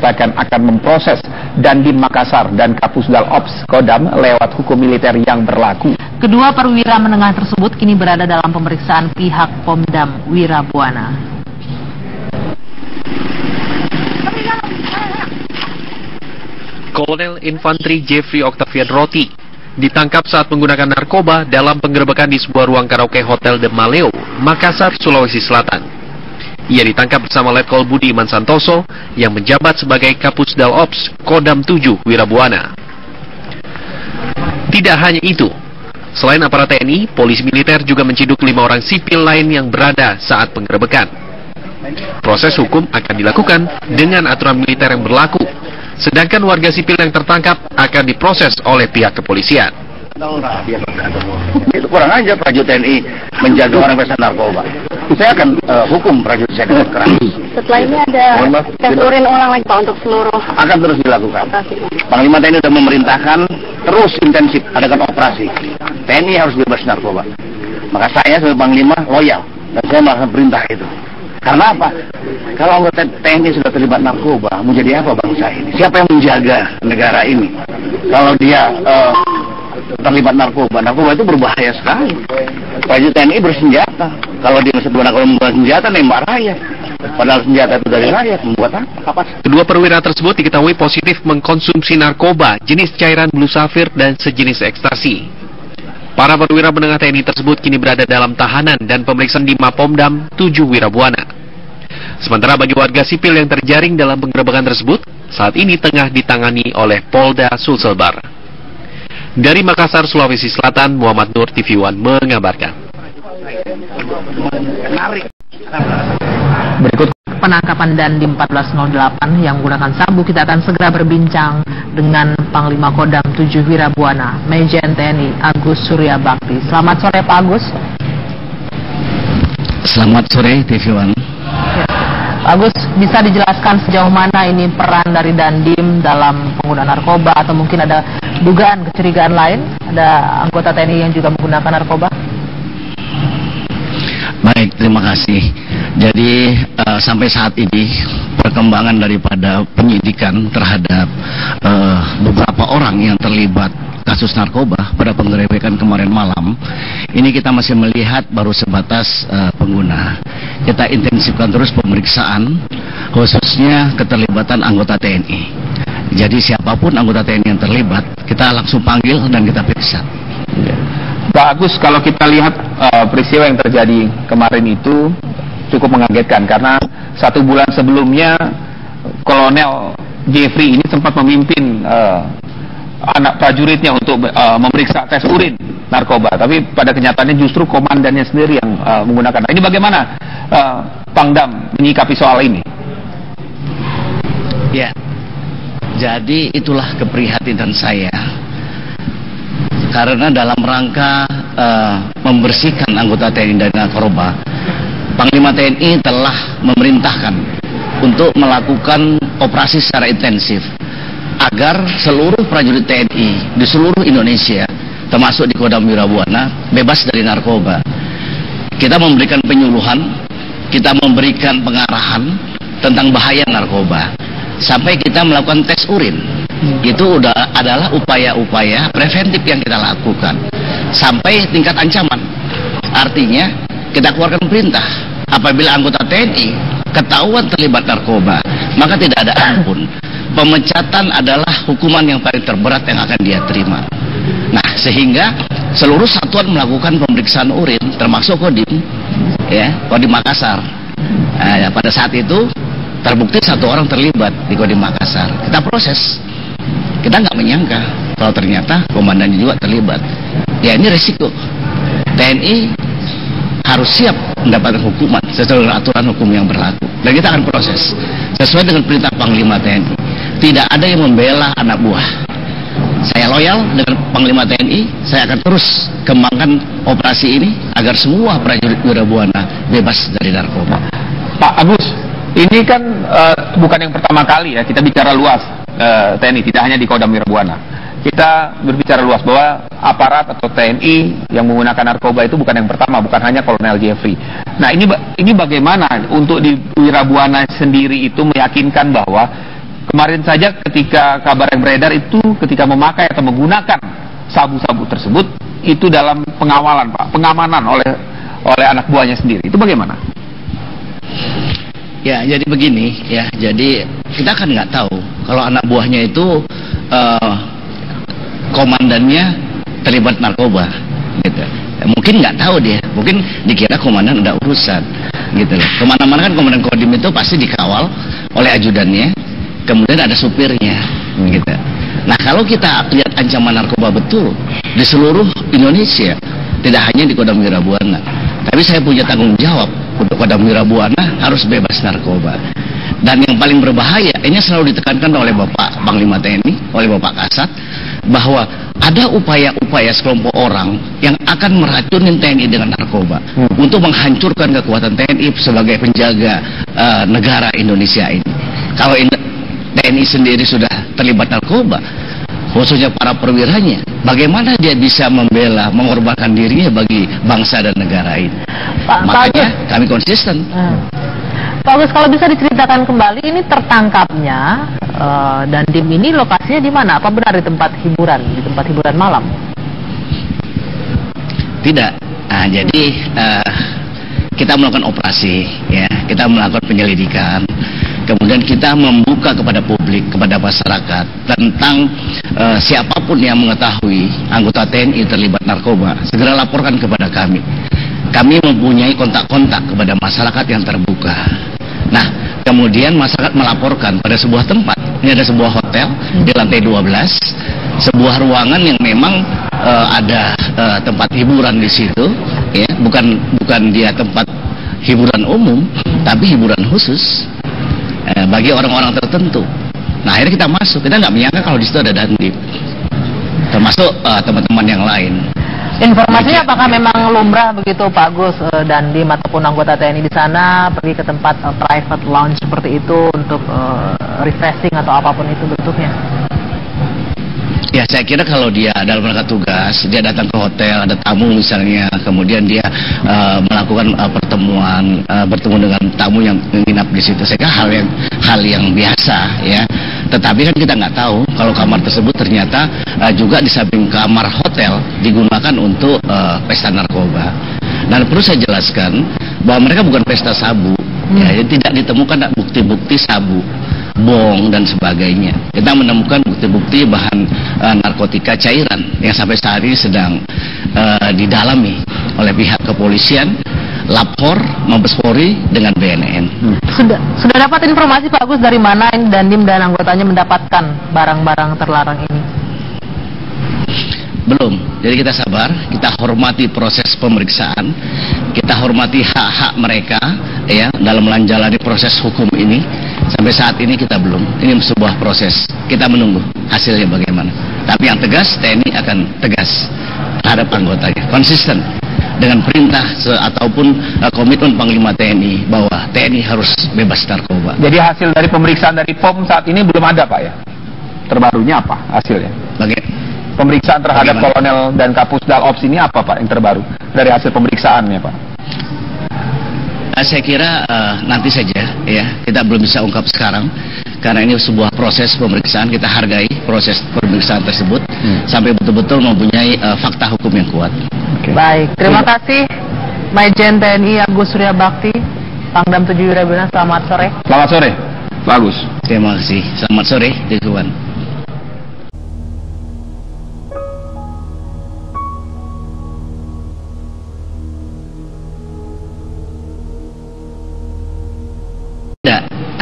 akan memproses Dandim Makassar dan Kapusdal Ops Kodam lewat hukum militer yang berlaku. Kedua perwira menengah tersebut kini berada dalam pemeriksaan pihak Pomdam Wirabuana. Kolonel Infanteri Jeffrey Octavian Roti ditangkap saat menggunakan narkoba dalam penggerebekan di sebuah ruang karaoke Hotel de Maleo, Makassar, Sulawesi Selatan. Ia ditangkap bersama Letkol Budi Iman Santoso yang menjabat sebagai Kapusdal Ops Kodam 7 Wirabuana. Tidak hanya itu, selain aparat TNI, polisi militer juga menciduk 5 orang sipil lain yang berada saat penggerebekan. Proses hukum akan dilakukan dengan aturan militer yang berlaku, sedangkan warga sipil yang tertangkap akan diproses oleh pihak kepolisian. Itu kurang aja prajurit TNI menjaga orang pesan narkoba. Saya akan hukum prajurit saya dengan keras. Setelah ini ada tes urin ulang lagi Pak untuk seluruh. Akan terus dilakukan. Panglima TNI sudah memerintahkan terus intensif adakan operasi. TNI harus bebas narkoba. Maka saya sebagai Panglima loyal dan saya melakukan perintah itu. Karena apa? Kalau anggota TNI sudah terlibat narkoba, mau jadi apa bangsa ini? Siapa yang menjaga negara ini? Kalau dia terlibat narkoba itu berbahaya sekali. Prajurit TNI bersenjata. Kalau dia masih menggunakan senjata, nembak rakyat. Padahal senjata itu dari rakyat, membuat apa? Kedua perwira tersebut diketahui positif mengkonsumsi narkoba jenis cairan blue sapphire dan sejenis ekstasi. Para perwira menengah TNI tersebut kini berada dalam tahanan dan pemeriksaan di Mapomdam 7 Wirabuana. Sementara bagi warga sipil yang terjaring dalam penggerebekan tersebut, saat ini tengah ditangani oleh Polda Sulselbar. Dari Makassar, Sulawesi Selatan, Muhammad Nur, TV One mengabarkan. Berikut Penangkapan Dandim 1408 yang menggunakan sabu, kita akan segera berbincang dengan Panglima Kodam 7 Wirabuana, Majen TNI Agus Surya Bakti. Selamat sore Pak Agus. Selamat sore TV One. Pak Agus, bisa dijelaskan sejauh mana ini peran dari Dandim dalam penggunaan narkoba atau mungkin ada dugaan kecurigaan lain? Ada anggota TNI yang juga menggunakan narkoba? Baik, terima kasih. Jadi sampai saat ini perkembangan daripada penyidikan terhadap beberapa orang yang terlibat kasus narkoba pada penggerebekan kemarin malam, ini kita masih melihat baru sebatas pengguna. Kita intensifkan terus pemeriksaan, khususnya keterlibatan anggota TNI. Jadi siapapun anggota TNI yang terlibat, kita langsung panggil dan kita periksa. Pak Agus, kalau kita lihat peristiwa yang terjadi kemarin itu cukup mengagetkan karena 1 bulan sebelumnya Kolonel Jeffrey ini sempat memimpin anak prajuritnya untuk memeriksa tes urin narkoba, tapi pada kenyataannya justru komandannya sendiri yang menggunakan. Ini bagaimana Pangdam menyikapi soal ini? Ya, jadi itulah keprihatinan saya. Karena dalam rangka membersihkan anggota TNI dari narkoba, Panglima TNI telah memerintahkan untuk melakukan operasi secara intensif agar seluruh prajurit TNI di seluruh Indonesia, termasuk di Kodam Wirabuana, bebas dari narkoba. Kita memberikan penyuluhan, kita memberikan pengarahan tentang bahaya narkoba, sampai kita melakukan tes urin. Itu adalah upaya-upaya preventif yang kita lakukan sampai tingkat ancaman. Artinya kita keluarkan perintah, apabila anggota TNI ketahuan terlibat narkoba, maka tidak ada ampun. Pemecatan adalah hukuman yang paling terberat yang akan dia terima. Nah, sehingga seluruh satuan melakukan pemeriksaan urin, termasuk Kodim, ya, Kodim Makassar. Nah, pada saat itu terbukti 1 orang terlibat di Kodim Makassar. Kita proses. Kita nggak menyangka kalau ternyata komandannya juga terlibat. Ya, ini resiko. TNI harus siap mendapatkan hukuman sesuai dengan aturan hukum yang berlaku. Dan kita akan proses sesuai dengan perintah Panglima TNI. Tidak ada yang membela anak buah. Saya loyal dengan Panglima TNI. Saya akan terus kembangkan operasi ini agar semua prajurit Wirabuana bebas dari narkoba. Pak Agus, ini kan bukan yang pertama kali ya kita bicara luas TNI, tidak hanya di Kodam Wirabuana. Kita berbicara luas bahwa aparat atau TNI yang menggunakan narkoba itu bukan yang pertama, bukan hanya Kolonel Jeffrey. Nah, ini bagaimana untuk di Wirabuana sendiri itu meyakinkan bahwa Kemarin saja ketika kabar yang beredar itu ketika memakai atau menggunakan sabu-sabu tersebut itu dalam pengawalan Pak, pengamanan oleh anak buahnya sendiri. Itu bagaimana? Ya, jadi begini ya. Jadi kita kan nggak tahu kalau anak buahnya itu komandannya terlibat narkoba, gitu. Mungkin nggak tahu dia, mungkin dikira komandan ada urusan, gitu loh. Kemana-mana kan komandan kodim itu pasti dikawal oleh ajudannya, kemudian ada supirnya, gitu. Nah, kalau kita lihat ancaman narkoba betul di seluruh Indonesia, tidak hanya di Kodam Wirabuana, tapi saya punya tanggung jawab untuk Kodam Wirabuana harus bebas narkoba. Dan yang paling berbahaya, ini selalu ditekankan oleh Bapak Panglima TNI, oleh Bapak Kasat, bahwa ada upaya-upaya sekelompok orang yang akan meracunin TNI dengan narkoba untuk menghancurkan kekuatan TNI sebagai penjaga negara Indonesia ini. Kalau TNI sendiri sudah terlibat narkoba, khususnya para perwiranya, bagaimana dia bisa membela, mengorbankan dirinya bagi bangsa dan negara ini? Makanya kami konsisten. Pak Agus, kalau bisa diceritakan kembali, ini tertangkapnya Dandim ini lokasinya di mana? Apa benar di tempat hiburan malam? Tidak. Nah, jadi kita melakukan operasi, ya, kita melakukan penyelidikan. Kemudian kita membuka kepada publik, kepada masyarakat tentang siapapun yang mengetahui anggota TNI terlibat narkoba, segera laporkan kepada kami. Kami mempunyai kontak-kontak kepada masyarakat yang terbuka. Nah, kemudian masyarakat melaporkan pada sebuah tempat. Ini ada sebuah hotel di lantai 12, sebuah ruangan yang memang ada tempat hiburan di situ, ya, bukan dia tempat hiburan umum, tapi hiburan khusus bagi orang-orang tertentu. Nah, akhirnya kita masuk. Kita nggak menyangka kalau di situ ada Dandim, termasuk teman-teman yang lain. Informasinya apakah memang lumrah begitu Pak Agus, Dandim ataupun anggota TNI di sana pergi ke tempat private lounge seperti itu untuk refreshing atau apapun itu bentuknya? Ya, saya kira kalau dia dalam rangka tugas, dia datang ke hotel, ada tamu misalnya, kemudian dia melakukan pertemuan, bertemu dengan tamu yang menginap di situ. Saya kira hal yang biasa, ya. Tetapi kan kita nggak tahu kalau kamar tersebut ternyata juga di samping kamar hotel digunakan untuk pesta narkoba. Dan perlu saya jelaskan bahwa mereka bukan pesta sabu, ya, tidak ditemukan bukti-bukti sabu, bong dan sebagainya. Kita menemukan bukti-bukti bahan narkotika cairan yang sampai saat ini sedang didalami oleh pihak kepolisian, Lapor, Mabes Polri dengan BNN. Sudah dapat informasi Pak Agus dari mana Dandim dan anggotanya mendapatkan barang-barang terlarang ini? Belum. Jadi kita sabar, kita hormati proses pemeriksaan, kita hormati hak-hak mereka, ya, dalam menjalani proses hukum ini. Sampai saat ini kita belum. Ini sebuah proses. Kita menunggu hasilnya bagaimana. Tapi yang tegas, TNI akan tegas terhadap anggotanya, konsisten dengan perintah ataupun komitmen Panglima TNI bahwa TNI harus bebas narkoba. Jadi hasil dari pemeriksaan dari POM saat ini belum ada Pak, ya? Terbarunya apa hasilnya? Pemeriksaan terhadap Kolonel dan Kapusdal Ops ini apa Pak yang terbaru dari hasil pemeriksaannya Pak? Saya kira nanti saja, ya, kita belum bisa ungkap sekarang karena ini sebuah proses pemeriksaan. Kita hargai proses pemeriksaan tersebut sampai betul-betul mempunyai fakta hukum yang kuat. Baik, terima kasih Majen TNI Agus Surya Bakti, Pangdam 7 Wirabuana. Selamat sore. Selamat sore, bagus. Terima kasih. Selamat sore, Dewan.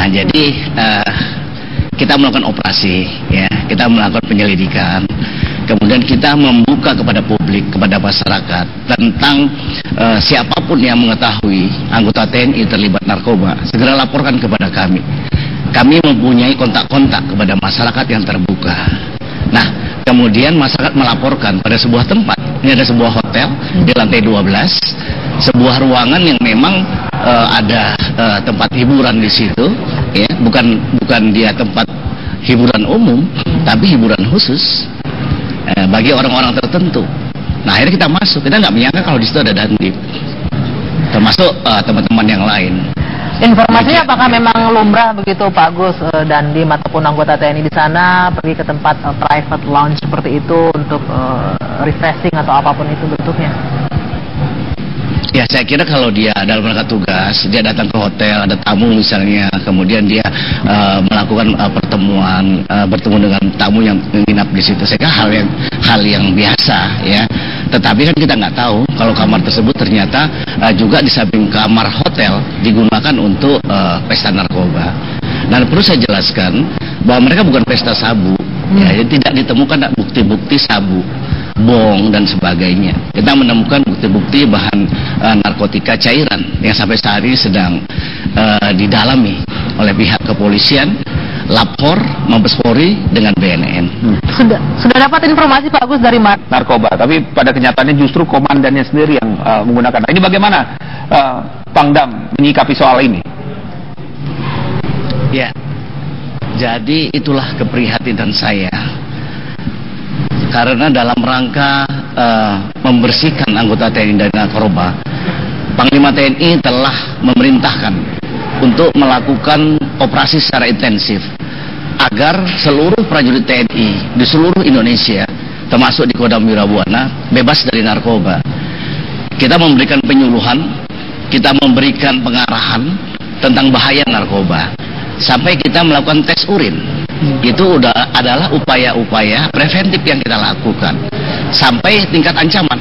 Nah, jadi kita melakukan operasi, ya, kita melakukan penyelidikan, kemudian kita membuka kepada publik, kepada masyarakat tentang siapapun yang mengetahui anggota TNI terlibat narkoba, segera laporkan kepada kami. Kami mempunyai kontak-kontak kepada masyarakat yang terbuka. Nah, kemudian masyarakat melaporkan pada sebuah tempat. Ini ada sebuah hotel di lantai 12, sebuah ruangan yang memang ada tempat hiburan di situ, ya, bukan dia tempat hiburan umum, tapi hiburan khusus bagi orang-orang tertentu. Nah, akhirnya kita masuk. Kita nggak menyangka kalau di situ ada Dandim, termasuk teman-teman yang lain. Informasinya apakah memang lumrah begitu Pak Agus, Dandim ataupun anggota TNI di sana pergi ke tempat private lounge seperti itu untuk refreshing atau apapun itu bentuknya? Ya, saya kira kalau dia dalam rangka tugas, dia datang ke hotel, ada tamu misalnya, kemudian dia melakukan pertemuan, bertemu dengan tamu yang menginap di situ. Saya kira hal yang biasa, ya. Tetapi kan kita nggak tahu kalau kamar tersebut ternyata juga di samping kamar hotel digunakan untuk pesta narkoba. Dan perlu saya jelaskan bahwa mereka bukan pesta sabu, ya, tidak ditemukan bukti-bukti sabu, bong dan sebagainya. Kita menemukan bukti-bukti bahan narkotika cairan yang sampai saat ini sedang didalami oleh pihak kepolisian, Lapor, Mabes Polri dengan BNN. Sudah dapat informasi Pak Agus dari narkoba, tapi pada kenyataannya justru komandannya sendiri yang menggunakan. Nah, ini bagaimana Pangdam menyikapi soal ini? Ya, jadi itulah keprihatinan saya. Karena dalam rangka membersihkan anggota TNI dari narkoba, Panglima TNI telah memerintahkan untuk melakukan operasi secara intensif agar seluruh prajurit TNI di seluruh Indonesia, termasuk di Kodam Wirabuana, bebas dari narkoba. Kita memberikan penyuluhan, kita memberikan pengarahan tentang bahaya narkoba, sampai kita melakukan tes urin. Itu adalah upaya-upaya preventif yang kita lakukan sampai tingkat ancaman.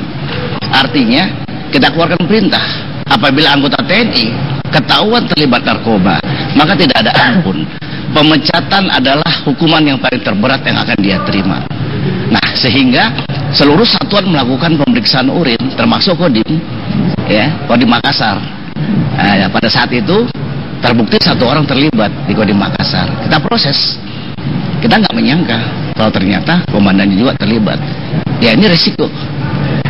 Artinya kita keluarkan perintah, apabila anggota TNI ketahuan terlibat narkoba, maka tidak ada ampun. Pemecatan adalah hukuman yang paling terberat yang akan dia terima. Nah, sehingga seluruh satuan melakukan pemeriksaan urin, termasuk Kodim, ya, Kodim Makassar. Nah, pada saat itu terbukti satu orang terlibat di Kodim Makassar. Kita proses. Kita nggak menyangka kalau ternyata komandannya juga terlibat. Ya, ini resiko.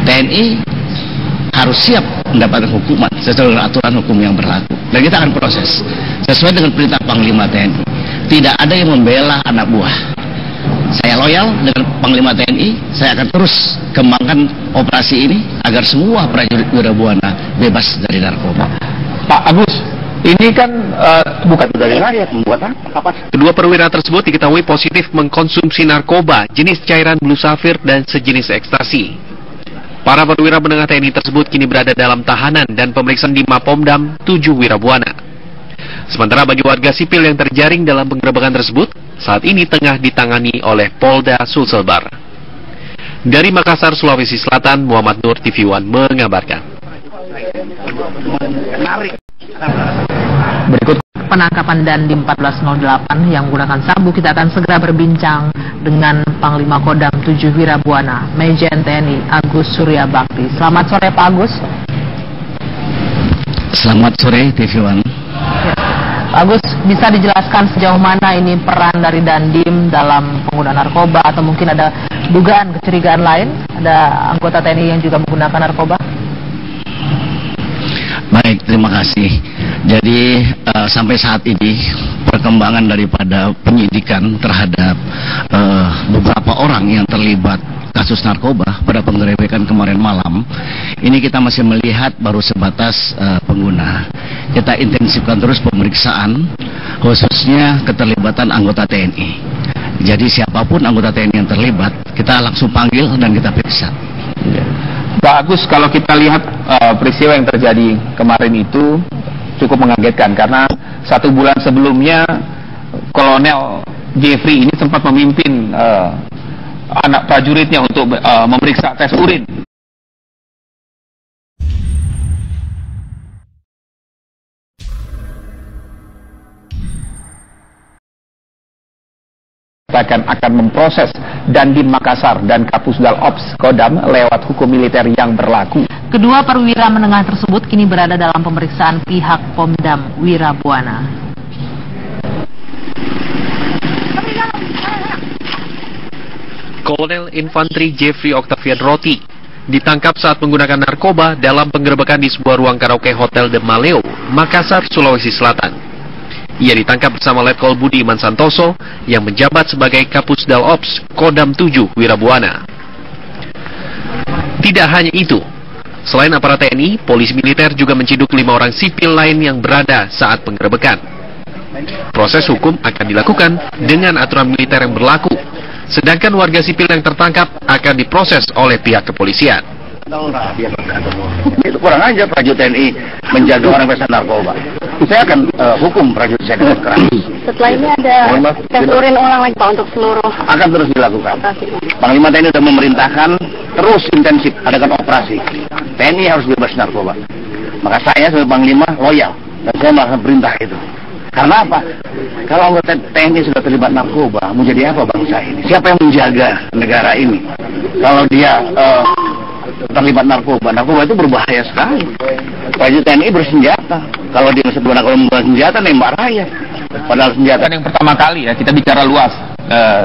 TNI harus siap mendapatkan hukuman sesuai dengan aturan hukum yang berlaku. Dan kita akan proses sesuai dengan perintah Panglima TNI. Tidak ada yang membela anak buah. Saya loyal dengan Panglima TNI. Saya akan terus kembangkan operasi ini agar semua prajurit Wirabuana bebas dari narkoba. Pak Agus, ini kan bukan dari rakyat, membuat apa? Kedua perwira tersebut diketahui positif mengkonsumsi narkoba jenis cairan blue sapphire dan sejenis ekstasi. Para perwira menengah TNI tersebut kini berada dalam tahanan dan pemeriksaan di Mapomdam 7 Wirabuana. Sementara bagi warga sipil yang terjaring dalam penggerebekan tersebut, saat ini tengah ditangani oleh Polda Sulselbar. Dari Makassar, Sulawesi Selatan, Muhammad Nur, TV One mengabarkan. Berikut penangkapan Dandim 1408 yang menggunakan sabu. Kita akan segera berbincang dengan Panglima Kodam 7 Wirabuana, Majen TNI Agus Surya Bakti. Selamat sore Pak Agus. Selamat sore TV One. Pak Agus, bisa dijelaskan sejauh mana ini peran dari Dandim dalam penggunaan narkoba atau mungkin ada dugaan kecurigaan lain? Ada anggota TNI yang juga menggunakan narkoba? Baik, terima kasih. Jadi sampai saat ini perkembangan daripada penyidikan terhadap beberapa orang yang terlibat kasus narkoba pada penggerebekan kemarin malam, ini kita masih melihat baru sebatas pengguna. Kita intensifkan terus pemeriksaan, khususnya keterlibatan anggota TNI. Jadi siapapun anggota TNI yang terlibat, kita langsung panggil dan kita periksa. Pak Agus, kalau kita lihat peristiwa yang terjadi kemarin itu cukup mengagetkan karena 1 bulan sebelumnya Kolonel Jeffrey ini sempat memimpin anak prajuritnya untuk memeriksa tes urin. Akan memproses Dandim Makassar dan Kapusdal Ops Kodam lewat hukum militer yang berlaku. Kedua perwira menengah tersebut kini berada dalam pemeriksaan pihak Pomdam Wirabuana. Kolonel Infanteri Jeffrey Octavian Roti ditangkap saat menggunakan narkoba dalam penggerebekan di sebuah ruang karaoke Hotel de Maleo, Makassar, Sulawesi Selatan. Ia ditangkap bersama Letkol Budi Iman Santoso yang menjabat sebagai Kapusdal Ops Kodam 7 Wirabuana. Tidak hanya itu, Selain aparat TNI, polisi militer juga menciduk 5 orang sipil lain yang berada saat penggerebekan. Proses hukum akan dilakukan dengan aturan militer yang berlaku, sedangkan warga sipil yang tertangkap akan diproses oleh pihak kepolisian. Itu kurang aja prajurit TNI menjaga orang pesan narkoba. Saya akan hukum prajurit saya dengan keras. Setelah ini ada tes urin ulang lagi Pak untuk seluruh. Akan terus dilakukan. Operasi. Panglima TNI sudah memerintahkan terus intensif adakan operasi. TNI harus bebas narkoba. Maka saya sebagai Panglima loyal dan saya melakukan perintah itu. Karena apa? Kalau anggota TNI sudah terlibat narkoba, mau jadi apa bangsa ini? Siapa yang menjaga negara ini? Kalau dia terlibat narkoba itu berbahaya sekali. Prajurit TNI bersenjata. Kalau dia masih menggunakan senjata, nembak rakyat. Padahal senjata Yang pertama kali ya kita bicara luas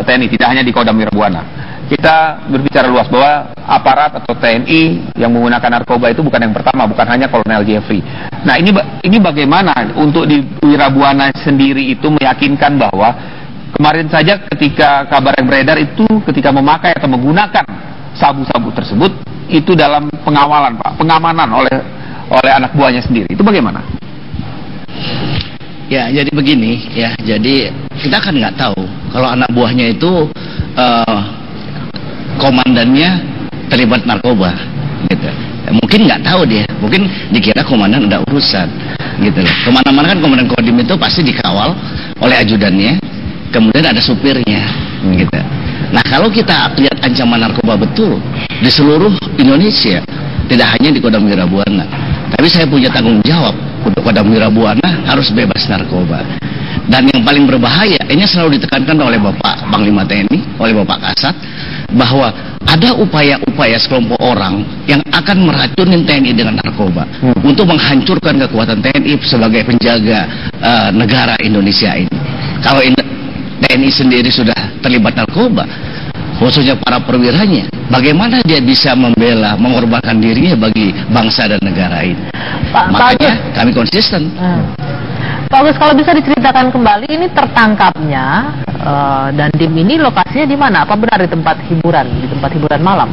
TNI, tidak hanya di Kodam Wirabuana. Kita berbicara luas bahwa aparat atau TNI yang menggunakan narkoba itu bukan yang pertama, bukan hanya Kolonel Jeffrey. Nah ini bagaimana untuk di Wirabuana sendiri itu meyakinkan bahwa kemarin saja ketika kabar yang beredar itu ketika memakai atau menggunakan sabu-sabu tersebut itu dalam pengawalan Pak, pengamanan oleh anak buahnya sendiri. Itu bagaimana? Ya, jadi begini ya. Jadi kita kan nggak tahu kalau anak buahnya itu komandannya terlibat narkoba, gitu. Mungkin nggak tahu dia, mungkin dikira komandan ada urusan, gitu loh. Kemana-mana kan komandan Kodim itu pasti dikawal oleh ajudannya, kemudian ada supirnya, gitu. Nah kalau kita lihat ancaman narkoba betul di seluruh Indonesia, tidak hanya di Kodam Wirabuana, tapi saya punya tanggung jawab untuk Kodam Wirabuana harus bebas narkoba. Dan yang paling berbahaya, ini selalu ditekankan oleh Bapak Panglima TNI, oleh Bapak Kasat, bahwa ada upaya-upaya sekelompok orang yang akan meracunin TNI dengan narkoba untuk menghancurkan kekuatan TNI sebagai penjaga negara Indonesia ini. Kalau TNI sendiri sudah terlibat narkoba, khususnya para perwiranya, bagaimana dia bisa membela, mengorbankan dirinya bagi bangsa dan negara ini? Makanya kami konsisten. Pak Agus, kalau bisa diceritakan kembali, ini tertangkapnya Dandim ini lokasinya di mana? Apa benar di tempat hiburan malam?